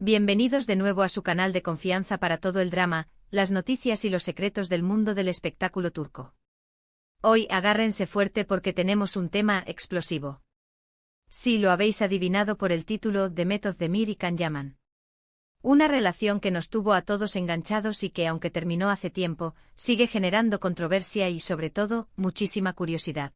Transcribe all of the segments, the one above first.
Bienvenidos de nuevo a su canal de confianza para todo el drama, las noticias y los secretos del mundo del espectáculo turco. Hoy agárrense fuerte porque tenemos un tema explosivo. Sí, lo habéis adivinado por el título, Demet Özdemir y Can Yaman. Una relación que nos tuvo a todos enganchados y que, aunque terminó hace tiempo, sigue generando controversia y, sobre todo, muchísima curiosidad.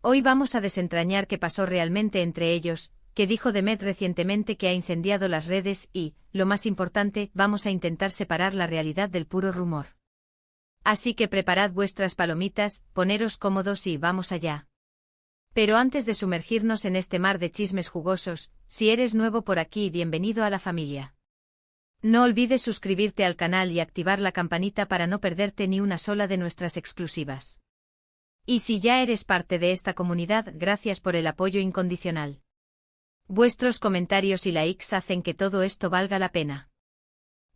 Hoy vamos a desentrañar qué pasó realmente entre ellos, que dijo Demet recientemente que ha incendiado las redes y, lo más importante, vamos a intentar separar la realidad del puro rumor. Así que preparad vuestras palomitas, poneros cómodos y vamos allá. Pero antes de sumergirnos en este mar de chismes jugosos, si eres nuevo por aquí, bienvenido a la familia. No olvides suscribirte al canal y activar la campanita para no perderte ni una sola de nuestras exclusivas. Y si ya eres parte de esta comunidad, gracias por el apoyo incondicional. Vuestros comentarios y likes hacen que todo esto valga la pena.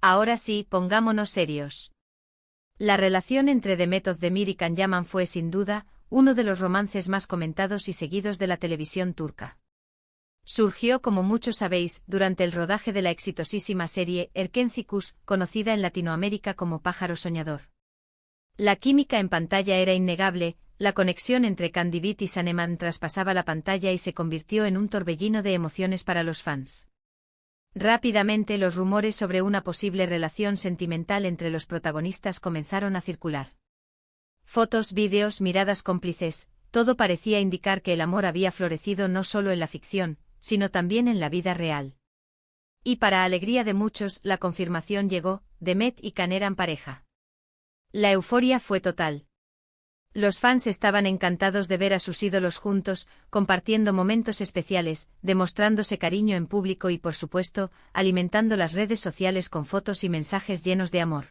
Ahora sí, pongámonos serios. La relación entre Demet Özdemir y Can Yaman fue, sin duda, uno de los romances más comentados y seguidos de la televisión turca. Surgió, como muchos sabéis, durante el rodaje de la exitosísima serie Erkenci-Kuş, conocida en Latinoamérica como Pájaro Soñador. La química en pantalla era innegable, la conexión entre Kandibit y Saneman traspasaba la pantalla y se convirtió en un torbellino de emociones para los fans. Rápidamente los rumores sobre una posible relación sentimental entre los protagonistas comenzaron a circular. Fotos, vídeos, miradas cómplices, todo parecía indicar que el amor había florecido no solo en la ficción, sino también en la vida real. Y para alegría de muchos, la confirmación llegó, Demet y Can eran pareja. La euforia fue total. Los fans estaban encantados de ver a sus ídolos juntos, compartiendo momentos especiales, demostrándose cariño en público y, por supuesto, alimentando las redes sociales con fotos y mensajes llenos de amor.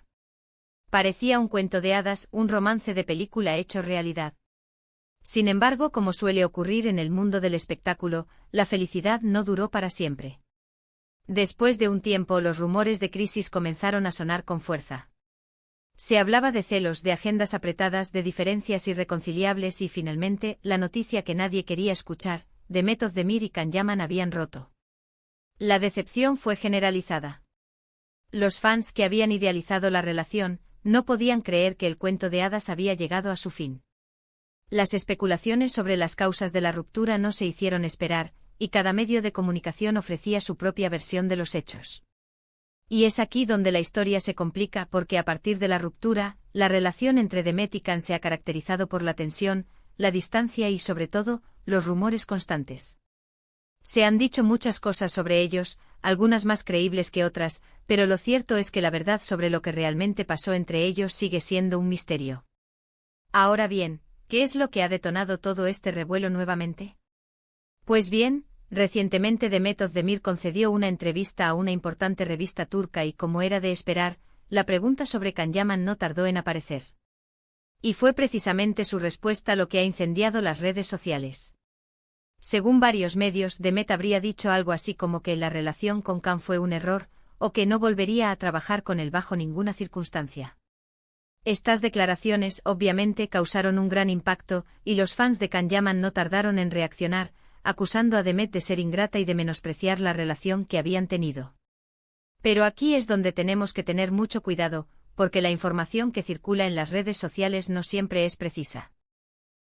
Parecía un cuento de hadas, un romance de película hecho realidad. Sin embargo, como suele ocurrir en el mundo del espectáculo, la felicidad no duró para siempre. Después de un tiempo, los rumores de crisis comenzaron a sonar con fuerza. Se hablaba de celos, de agendas apretadas, de diferencias irreconciliables y, finalmente, la noticia que nadie quería escuchar, Demet Özdemir y Can Yaman habían roto. La decepción fue generalizada. Los fans que habían idealizado la relación, no podían creer que el cuento de hadas había llegado a su fin. Las especulaciones sobre las causas de la ruptura no se hicieron esperar, y cada medio de comunicación ofrecía su propia versión de los hechos. Y es aquí donde la historia se complica porque a partir de la ruptura, la relación entre Demet y Can se ha caracterizado por la tensión, la distancia y, sobre todo, los rumores constantes. Se han dicho muchas cosas sobre ellos, algunas más creíbles que otras, pero lo cierto es que la verdad sobre lo que realmente pasó entre ellos sigue siendo un misterio. Ahora bien, ¿qué es lo que ha detonado todo este revuelo nuevamente? Pues bien, recientemente Demet Özdemir concedió una entrevista a una importante revista turca y, como era de esperar, la pregunta sobre Can Yaman no tardó en aparecer. Y fue precisamente su respuesta lo que ha incendiado las redes sociales. Según varios medios, Demet habría dicho algo así como que la relación con Can fue un error, o que no volvería a trabajar con él bajo ninguna circunstancia. Estas declaraciones, obviamente, causaron un gran impacto, y los fans de Can Yaman no tardaron en reaccionar, acusando a Demet de ser ingrata y de menospreciar la relación que habían tenido. Pero aquí es donde tenemos que tener mucho cuidado, porque la información que circula en las redes sociales no siempre es precisa.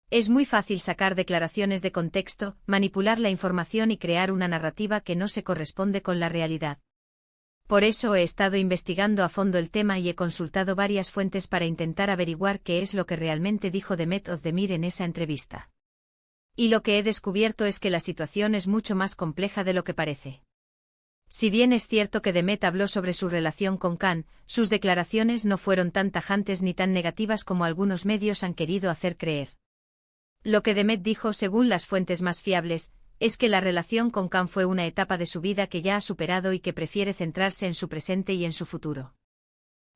Es muy fácil sacar declaraciones de contexto, manipular la información y crear una narrativa que no se corresponde con la realidad. Por eso he estado investigando a fondo el tema y he consultado varias fuentes para intentar averiguar qué es lo que realmente dijo Demet Özdemir en esa entrevista. Y lo que he descubierto es que la situación es mucho más compleja de lo que parece. Si bien es cierto que Demet habló sobre su relación con Can, sus declaraciones no fueron tan tajantes ni tan negativas como algunos medios han querido hacer creer. Lo que Demet dijo, según las fuentes más fiables, es que la relación con Can fue una etapa de su vida que ya ha superado y que prefiere centrarse en su presente y en su futuro.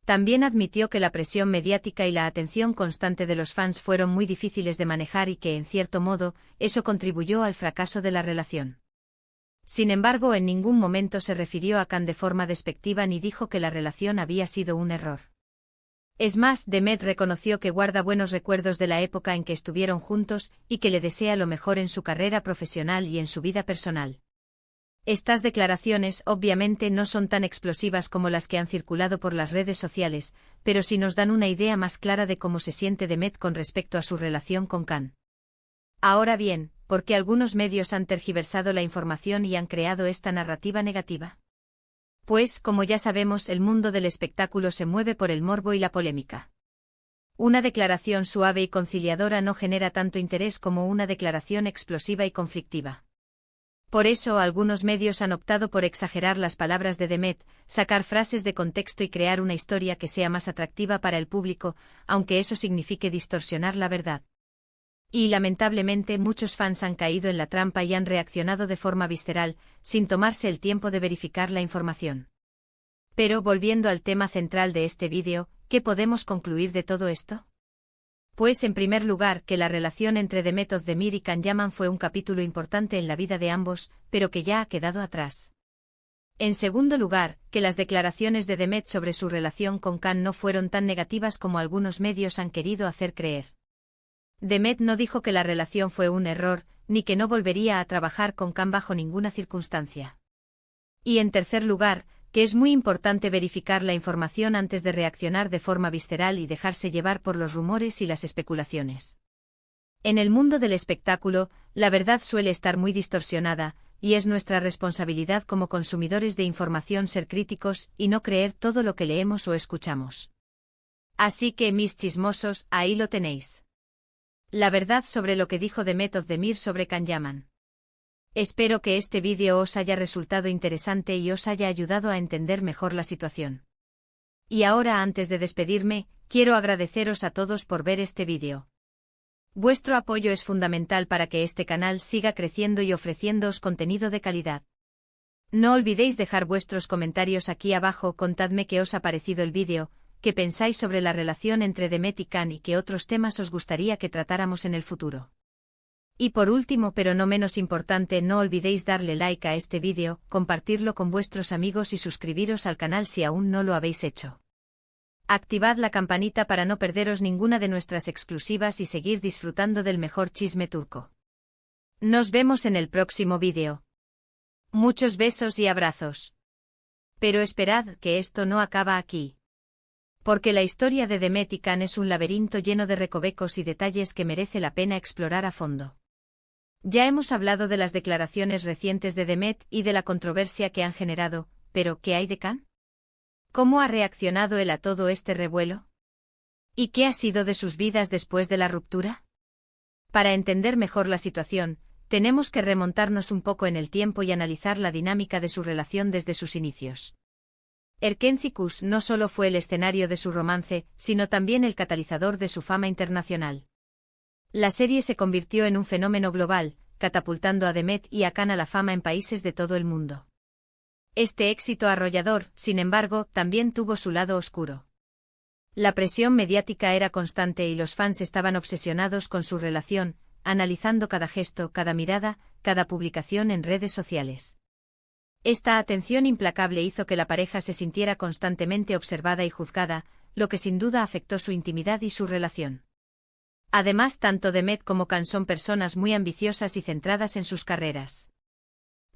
También admitió que la presión mediática y la atención constante de los fans fueron muy difíciles de manejar y que, en cierto modo, eso contribuyó al fracaso de la relación. Sin embargo, en ningún momento se refirió a Can de forma despectiva ni dijo que la relación había sido un error. Es más, Demet reconoció que guarda buenos recuerdos de la época en que estuvieron juntos y que le desea lo mejor en su carrera profesional y en su vida personal. Estas declaraciones obviamente no son tan explosivas como las que han circulado por las redes sociales, pero sí nos dan una idea más clara de cómo se siente Demet con respecto a su relación con Khan. Ahora bien, ¿por qué algunos medios han tergiversado la información y han creado esta narrativa negativa? Pues, como ya sabemos, el mundo del espectáculo se mueve por el morbo y la polémica. Una declaración suave y conciliadora no genera tanto interés como una declaración explosiva y conflictiva. Por eso, algunos medios han optado por exagerar las palabras de Demet, sacar frases de contexto y crear una historia que sea más atractiva para el público, aunque eso signifique distorsionar la verdad. Y lamentablemente muchos fans han caído en la trampa y han reaccionado de forma visceral, sin tomarse el tiempo de verificar la información. Pero volviendo al tema central de este vídeo, ¿qué podemos concluir de todo esto? Pues en primer lugar que la relación entre Demet Özdemir y Can Yaman fue un capítulo importante en la vida de ambos, pero que ya ha quedado atrás. En segundo lugar, que las declaraciones de Demet sobre su relación con Can no fueron tan negativas como algunos medios han querido hacer creer. Demet no dijo que la relación fue un error, ni que no volvería a trabajar con Can bajo ninguna circunstancia. Y en tercer lugar, que es muy importante verificar la información antes de reaccionar de forma visceral y dejarse llevar por los rumores y las especulaciones. En el mundo del espectáculo, la verdad suele estar muy distorsionada, y es nuestra responsabilidad como consumidores de información ser críticos y no creer todo lo que leemos o escuchamos. Así que, mis chismosos, ahí lo tenéis. La verdad sobre lo que dijo Demet Özdemir sobre Can Yaman. Espero que este vídeo os haya resultado interesante y os haya ayudado a entender mejor la situación. Y ahora, antes de despedirme, quiero agradeceros a todos por ver este vídeo. Vuestro apoyo es fundamental para que este canal siga creciendo y ofreciéndoos contenido de calidad. No olvidéis dejar vuestros comentarios aquí abajo, contadme qué os ha parecido el vídeo, qué pensáis sobre la relación entre Demet y Can y qué otros temas os gustaría que tratáramos en el futuro. Y por último, pero no menos importante, no olvidéis darle like a este vídeo, compartirlo con vuestros amigos y suscribiros al canal si aún no lo habéis hecho. Activad la campanita para no perderos ninguna de nuestras exclusivas y seguir disfrutando del mejor chisme turco. Nos vemos en el próximo vídeo. Muchos besos y abrazos. Pero esperad, que esto no acaba aquí. Porque la historia de Demet y Can es un laberinto lleno de recovecos y detalles que merece la pena explorar a fondo. Ya hemos hablado de las declaraciones recientes de Demet y de la controversia que han generado, pero ¿qué hay de Can? ¿Cómo ha reaccionado él a todo este revuelo? ¿Y qué ha sido de sus vidas después de la ruptura? Para entender mejor la situación, tenemos que remontarnos un poco en el tiempo y analizar la dinámica de su relación desde sus inicios. Erkenci no solo fue el escenario de su romance, sino también el catalizador de su fama internacional. La serie se convirtió en un fenómeno global, catapultando a Demet y a Can a la fama en países de todo el mundo. Este éxito arrollador, sin embargo, también tuvo su lado oscuro. La presión mediática era constante y los fans estaban obsesionados con su relación, analizando cada gesto, cada mirada, cada publicación en redes sociales. Esta atención implacable hizo que la pareja se sintiera constantemente observada y juzgada, lo que sin duda afectó su intimidad y su relación. Además, tanto Demet como Can son personas muy ambiciosas y centradas en sus carreras.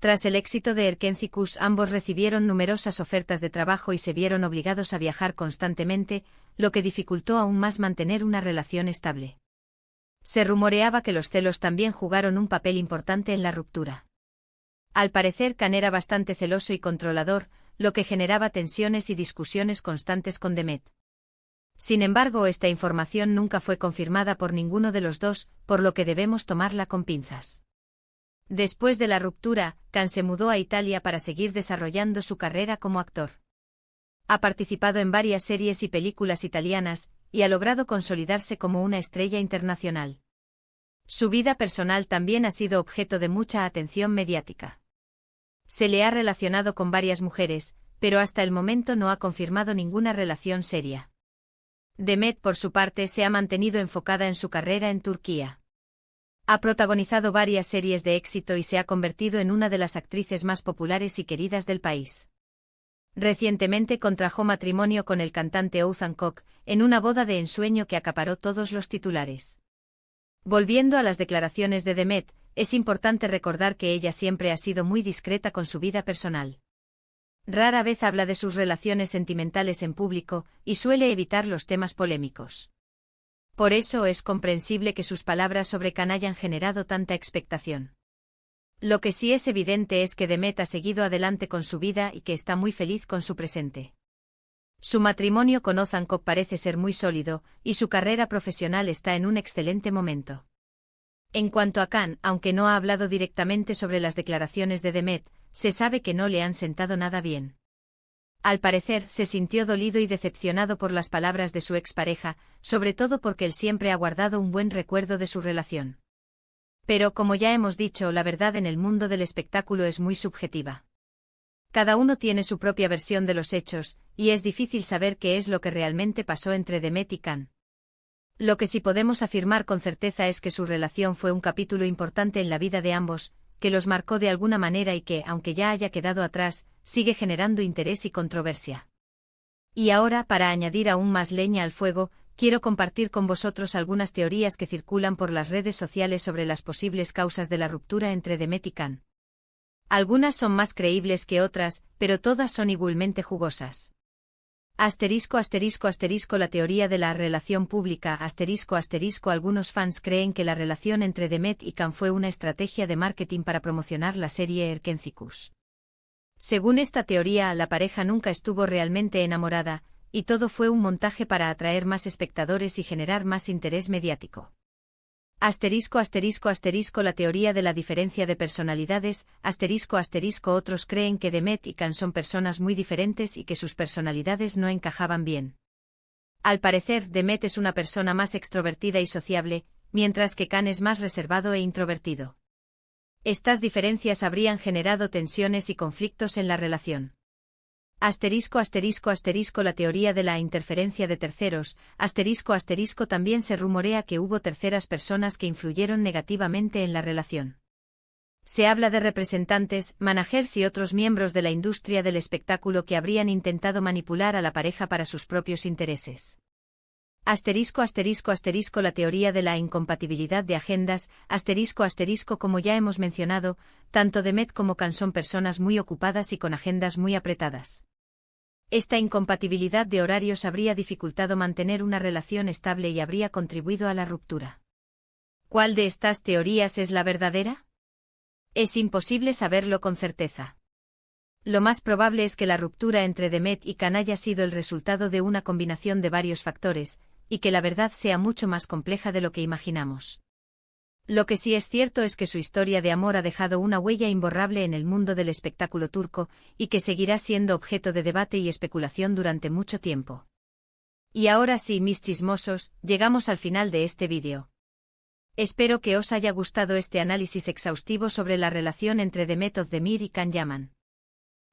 Tras el éxito de Erkenci, ambos recibieron numerosas ofertas de trabajo y se vieron obligados a viajar constantemente, lo que dificultó aún más mantener una relación estable. Se rumoreaba que los celos también jugaron un papel importante en la ruptura. Al parecer, Can era bastante celoso y controlador, lo que generaba tensiones y discusiones constantes con Demet. Sin embargo, esta información nunca fue confirmada por ninguno de los dos, por lo que debemos tomarla con pinzas. Después de la ruptura, Can se mudó a Italia para seguir desarrollando su carrera como actor. Ha participado en varias series y películas italianas, y ha logrado consolidarse como una estrella internacional. Su vida personal también ha sido objeto de mucha atención mediática. Se le ha relacionado con varias mujeres, pero hasta el momento no ha confirmado ninguna relación seria. Demet, por su parte, se ha mantenido enfocada en su carrera en Turquía. Ha protagonizado varias series de éxito y se ha convertido en una de las actrices más populares y queridas del país. Recientemente contrajo matrimonio con el cantante Oğuzhan Koç, en una boda de ensueño que acaparó todos los titulares. Volviendo a las declaraciones de Demet, es importante recordar que ella siempre ha sido muy discreta con su vida personal. Rara vez habla de sus relaciones sentimentales en público y suele evitar los temas polémicos. Por eso es comprensible que sus palabras sobre Khan hayan generado tanta expectación. Lo que sí es evidente es que Demet ha seguido adelante con su vida y que está muy feliz con su presente. Su matrimonio con Ozan Koc parece ser muy sólido, y su carrera profesional está en un excelente momento. En cuanto a Khan, aunque no ha hablado directamente sobre las declaraciones de Demet, se sabe que no le han sentado nada bien. Al parecer, se sintió dolido y decepcionado por las palabras de su expareja, sobre todo porque él siempre ha guardado un buen recuerdo de su relación. Pero, como ya hemos dicho, la verdad en el mundo del espectáculo es muy subjetiva. Cada uno tiene su propia versión de los hechos, y es difícil saber qué es lo que realmente pasó entre Demet y Khan. Lo que sí podemos afirmar con certeza es que su relación fue un capítulo importante en la vida de ambos, que los marcó de alguna manera y que, aunque ya haya quedado atrás, sigue generando interés y controversia. Y ahora, para añadir aún más leña al fuego, quiero compartir con vosotros algunas teorías que circulan por las redes sociales sobre las posibles causas de la ruptura entre Demet y Khan. Algunas son más creíbles que otras, pero todas son igualmente jugosas. La teoría de la relación pública. Algunos fans creen que la relación entre Demet y Khan fue una estrategia de marketing para promocionar la serie Erkencikus. Según esta teoría, la pareja nunca estuvo realmente enamorada, y todo fue un montaje para atraer más espectadores y generar más interés mediático. La teoría de la diferencia de personalidades. Otros creen que Demet y Khan son personas muy diferentes y que sus personalidades no encajaban bien. Al parecer, Demet es una persona más extrovertida y sociable, mientras que Khan es más reservado e introvertido. Estas diferencias habrían generado tensiones y conflictos en la relación. La teoría de la interferencia de terceros. También se rumorea que hubo terceras personas que influyeron negativamente en la relación. Se habla de representantes, managers y otros miembros de la industria del espectáculo que habrían intentado manipular a la pareja para sus propios intereses. La teoría de la incompatibilidad de agendas. Como ya hemos mencionado, tanto Demet como Khan son personas muy ocupadas y con agendas muy apretadas. Esta incompatibilidad de horarios habría dificultado mantener una relación estable y habría contribuido a la ruptura. ¿Cuál de estas teorías es la verdadera? Es imposible saberlo con certeza. Lo más probable es que la ruptura entre Demet y Khan haya sido el resultado de una combinación de varios factores, y que la verdad sea mucho más compleja de lo que imaginamos. Lo que sí es cierto es que su historia de amor ha dejado una huella imborrable en el mundo del espectáculo turco, y que seguirá siendo objeto de debate y especulación durante mucho tiempo. Y ahora sí, mis chismosos, llegamos al final de este vídeo. Espero que os haya gustado este análisis exhaustivo sobre la relación entre Demet Özdemir y Can Yaman.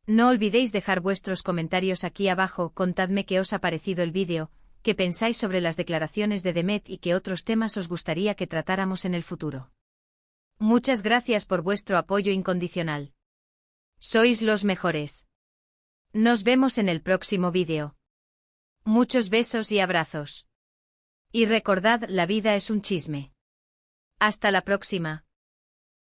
No olvidéis dejar vuestros comentarios aquí abajo, contadme qué os ha parecido el vídeo, qué pensáis sobre las declaraciones de Demet y qué otros temas os gustaría que tratáramos en el futuro. Muchas gracias por vuestro apoyo incondicional. Sois los mejores. Nos vemos en el próximo vídeo. Muchos besos y abrazos. Y recordad, la vida es un chisme. Hasta la próxima.